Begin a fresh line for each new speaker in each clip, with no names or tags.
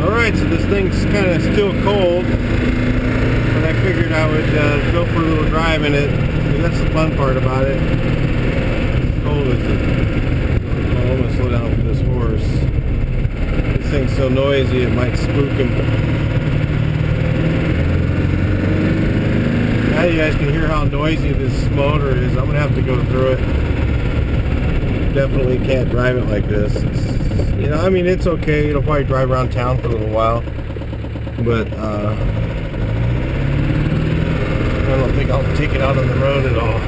Alright, so this thing's kind of still cold, but I figured I would go for a little drive in it, because that's the fun part about it. It's cold as it. Oh, I'm going to slow down for this horse. This thing's so noisy it might spook him. Now you guys can hear how noisy this motor is. I'm going to have to go through it. Definitely can't drive it like this. You know, I mean, it's okay. It'll probably drive around town for a little while, but I don't think I'll take it out on the road at all.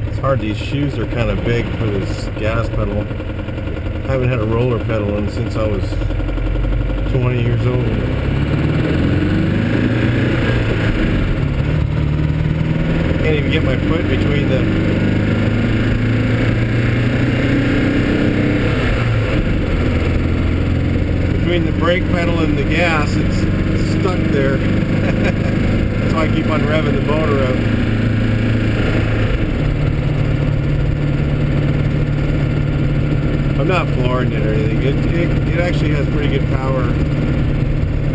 It's hard. These shoes are kind of big for this gas pedal. I haven't had a roller pedal in since I was 20 years old. I can't even get my foot between the brake pedal and the gas. It's stuck there. That's why I keep on revving the motor up. I'm not flooring it or anything. It actually has pretty good power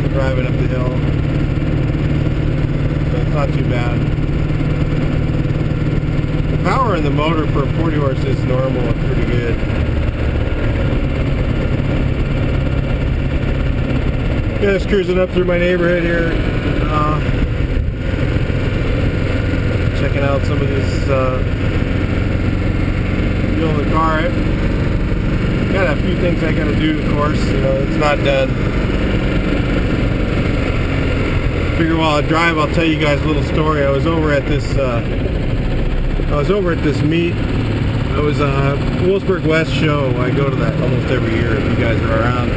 driving up the hill. So it's not too bad. The power in the motor for a 40 horse is normal. It's pretty good. Just cruising up through my neighborhood here, checking out some of this fuel in the car. Got a few things I gotta do, of course. You know, it's not done. Figure while I drive, I'll tell you guys a little story. I was over at this meet. It was a Wolfsburg West show. I go to that almost every year if you guys are around.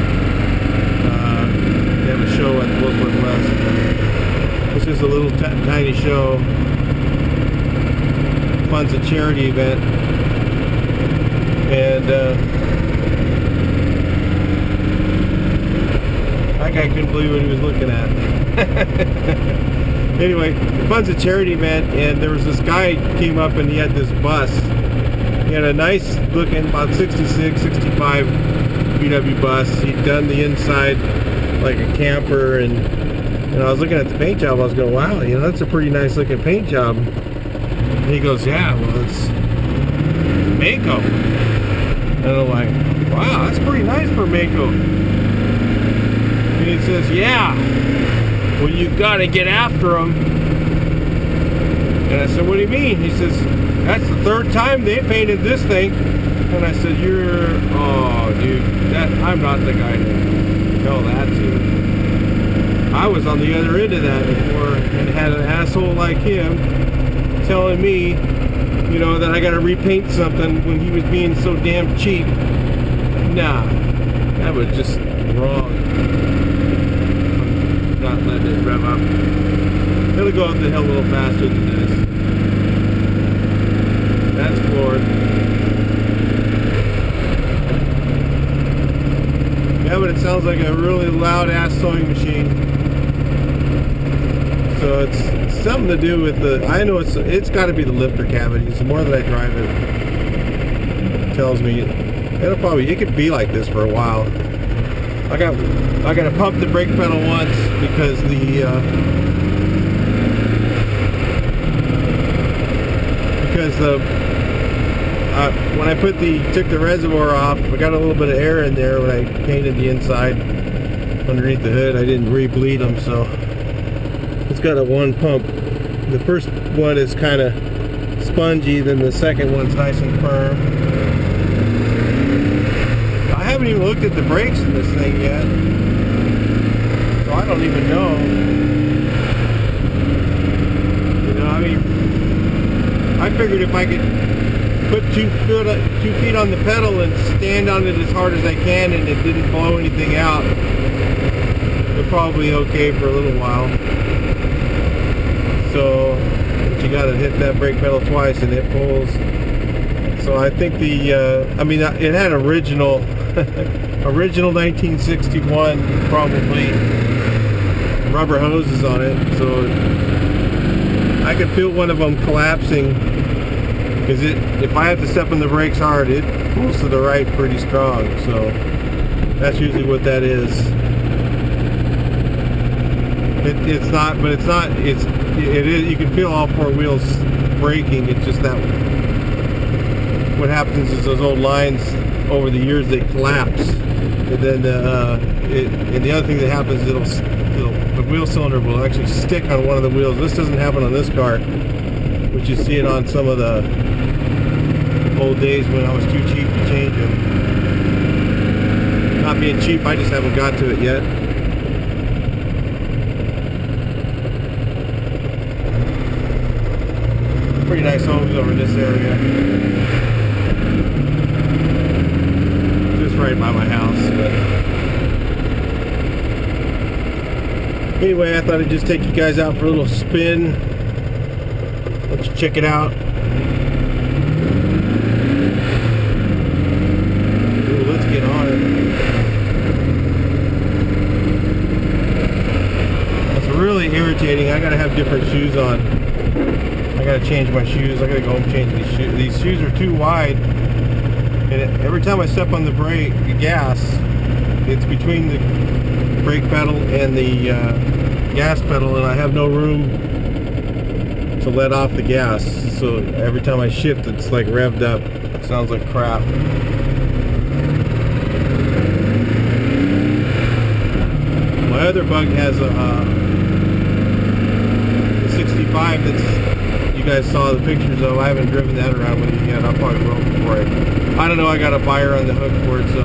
They have a show at Wolfsburg West. This is a little tiny show. Funds a charity event. And that guy couldn't believe what he was looking at. Anyway, it funds a charity event, and there was this guy came up and he had this bus. He had a nice looking, about 66, 65 VW bus. He'd done the inside like a camper, and I was looking at the paint job. I was going, wow, you know, that's a pretty nice looking paint job. And he goes, yeah, well, it's Maaco. And I'm like, wow, that's pretty nice for Maaco. And he says, yeah, well, you got to get after them. And I said, what do you mean? He says, that's the third time they painted this thing. And I said, oh, dude, I'm not the guy to tell that to. I was on the other end of that before and had an asshole like him telling me, you know, that I got to repaint something when he was being so damn cheap. Nah, that was just wrong. I'm not letting it rev up. It'll go up the hill a little faster than this. That's floored. Yeah, but it sounds like a really loud ass sewing machine. So it's something to do with the. I know it's got to be the lifter cavities. The more that I drive it, tells me it could be like this for a while. I got to pump the brake pedal once because when I took the reservoir off, I got a little bit of air in there when I painted the inside underneath the hood. I didn't re-bleed them, so it's got a one pump. The first one is kind of spongy, then the second one's nice and firm. I haven't even looked at the brakes in this thing yet, so I don't even know. You know, I mean, I figured if I could put 2 feet on the pedal and stand on it as hard as I can and it didn't blow anything out, it's probably okay for a little while. So, but you gotta hit that brake pedal twice and it pulls. So I think it had original 1961 probably rubber hoses on it, so I could feel one of them collapsing, because if I have to step on the brakes hard, it pulls to the right pretty strong. So That's usually what that is. It's not, but it's not. It is. You can feel all four wheels braking. It's just that what happens is those old lines over the years they collapse, and then and the other thing that happens is the wheel cylinder will actually stick on one of the wheels. This doesn't happen on this car, but you see it on some of the old days when I was too cheap to change them. Not being cheap, I just haven't got to it yet. Pretty nice homes over in this area. Just right by my house. But anyway, I thought I'd just take you guys out for a little spin. Let you check it out. Ooh, let's get on it. It's really irritating. I gotta have different shoes on. I gotta change my shoes. I gotta go home and change these shoes. These shoes are too wide, and every time I step on the gas, it's between the brake pedal and the gas pedal, and I have no room to let off the gas. So every time I shift, it's like revved up. It sounds like crap. My other Bug has a 65 that's. You guys saw the pictures of. I haven't driven that around with you yet. I'll probably will before I don't know. I got a buyer on the hook for it, so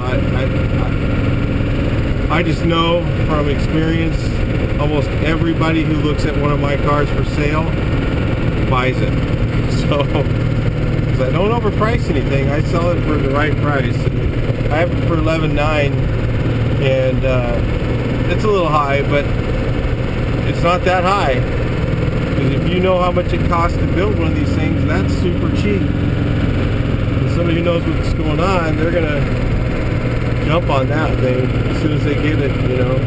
I just know from experience, almost everybody who looks at one of my cars for sale buys it. So, because I don't overprice anything, I sell it for the right price. I have it for $11,900, and it's a little high, but it's not that high. If you know how much it costs to build one of these things, that's super cheap. And somebody who knows what's going on, they're going to jump on that thing as soon as they get it, you know.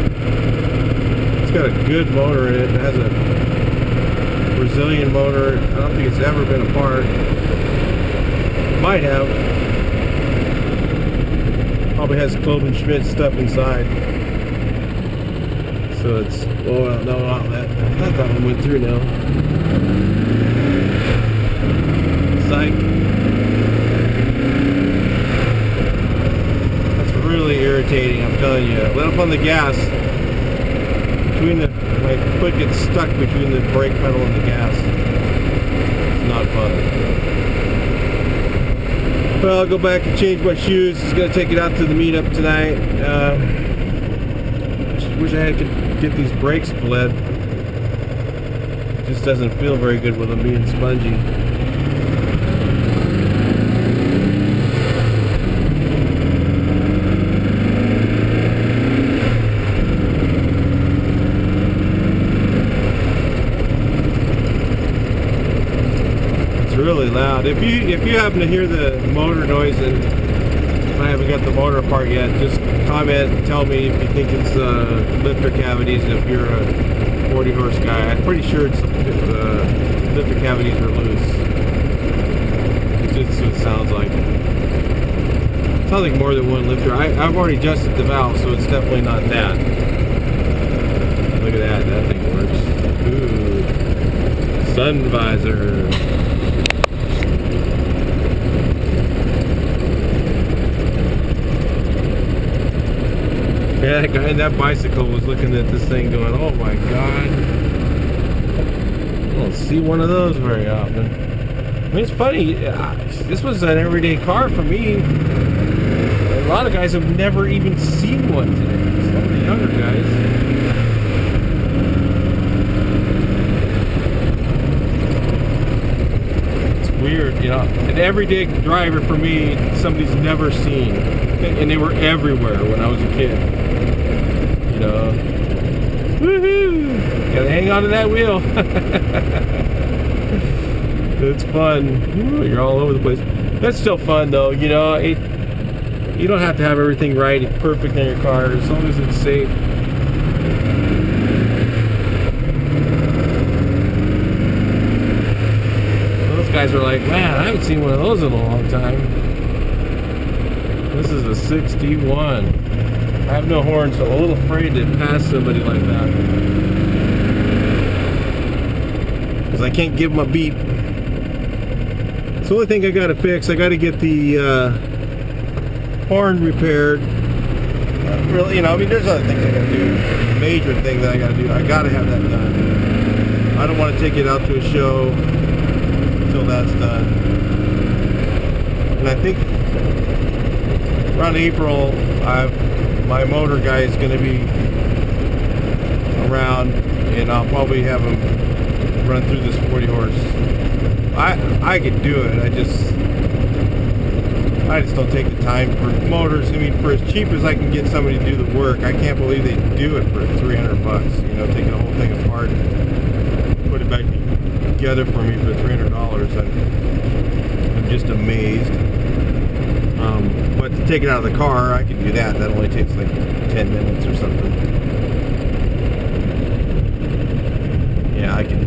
It's got a good motor in it. It has a Brazilian motor. I don't think it's ever been apart. It might have. Probably has Cloven Schmidt stuff inside. So it's, oh no, outlet. I thought that one went through now. Psych. That's really irritating, I'm telling you. Let up on the gas. My foot gets stuck between the brake pedal and the gas. It's not fun. Well, I'll go back and change my shoes. Just gonna take it out to the meetup tonight. Wish I could get these brakes bled. It just doesn't feel very good with them being spongy. It's really loud. If you happen to hear the motor noise, and I haven't got the motor apart yet, just comment and tell me if you think it's lifter cavities. If you're a 40 horse guy, I'm pretty sure it's lifter cavities are loose. It's just what it sounds like. It sounds like more than one lifter. I've already adjusted the valve, so it's definitely not that. Look at that. That thing works. Ooh. Sun visor. Yeah, that guy in that bicycle was looking at this thing going, oh my god. I don't see one of those very often. I mean, it's funny, this was an everyday car for me. A lot of guys have never even seen one today. Some of the younger guys. It's weird, you know. An everyday driver for me, somebody's never seen. And they were everywhere when I was a kid. You know, woohoo! Gotta hang on to that wheel. It's fun. Ooh, you're all over the place. That's still fun though. You know, you don't have to have everything right, perfect in your car, as long as it's safe. Those guys are like, man, I haven't seen one of those in a long time. This is a 61. I have no horn, so I'm a little afraid to pass somebody like that. Because I can't give them a beep. It's the only thing I got to fix. I got to get the horn repaired. Really, you know, I mean, there's other things I got to do. Major thing that I got to do. I got to have that done. I don't want to take it out to a show until that's done. And I think around April, my motor guy is going to be around, and I'll probably have him run through this 40 horse. I could do it. I just don't take the time for motors. I mean, for as cheap as I can get somebody to do the work, I can't believe they do it for $300. You know, taking the whole thing apart, put it back together for me for $300. I'm just amazed. But to take it out of the car, I can do that. That only takes like 10 minutes or something. Yeah, I can.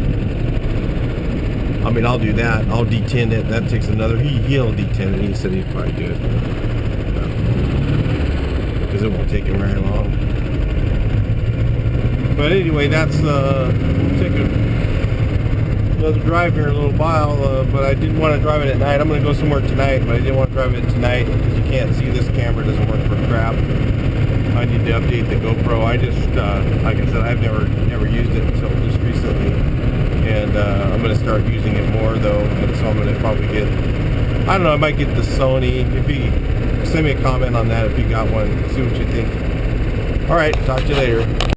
I mean, I'll do that. I'll detin it. That takes another. He'll detin it. He said he'd probably do it. Because it won't take him very long. But anyway, that's we'll take another drive here in a little while. But I didn't want to drive it at night. I'm going to go somewhere tonight, but I didn't want to drive it tonight because you can't see this camera. It doesn't work for crap. I need to update the GoPro. I just, like I said, I've never used it until just recently. And I'm going to start using it more though, and so I'm going to probably get, I don't know, I might get the Sony. If you send me a comment on that if you got one, see what you think. Alright, talk to you later.